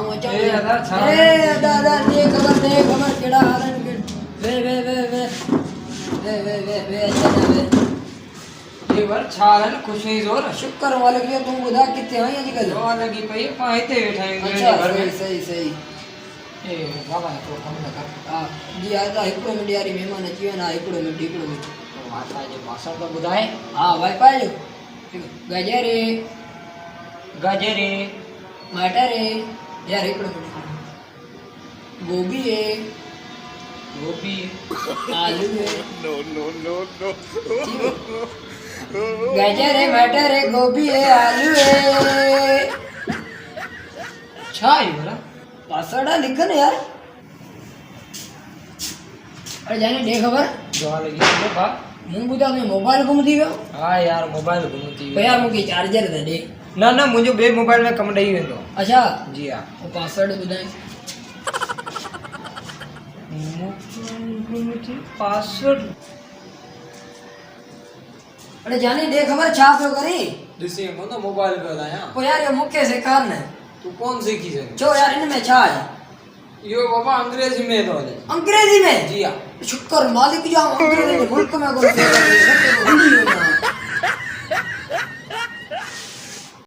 वो चल ए अदा छा ए दादा दे खबर केड़ा हालन के वे ये वर छालन खुश नहीं जोर शुक्र वाले के तू बुधा किथे आई आजकल तो लगी पई पाइते बैठा है अच्छा घर में सही ए बाबा तो कम न कर हां जी आज हिकड़ो मिनट यारी मेहमान अची वना हिकड़ो मिनट माता जे भाषण तो बुधाए हां भाई पाजो गजरे मटर है यार हिकड़ो मिनट गोभी है गोभी आलू है no. गाजर है मटर है गोभी है आलू है छा है बोला पासवर्ड लिखन यार अरे जाने दे खबर दवा लगी तो बा मुंह बुधा में मोबाइल गुम थी वियो हां यार मोबाइल घुमती तो यार मुके चार्जर दे दे ना ना मुझे बे मोबाइल में कम नहीं वेंदो अच्छा जी हां वो पासवर्ड बुधाए पासवर्ड अरे जाने दे खबर छा पियो करी दिसे को तो मोबाइल पे बताया ओ यार ये मुके से कार ने तू कौन सीखी से जो यार इनमें छा है यो बाबा अंग्रेजी में तो है अंग्रेजी में जी हां शुक्र मालिक जा अंग्रेजी मुल्क में को हिंदी में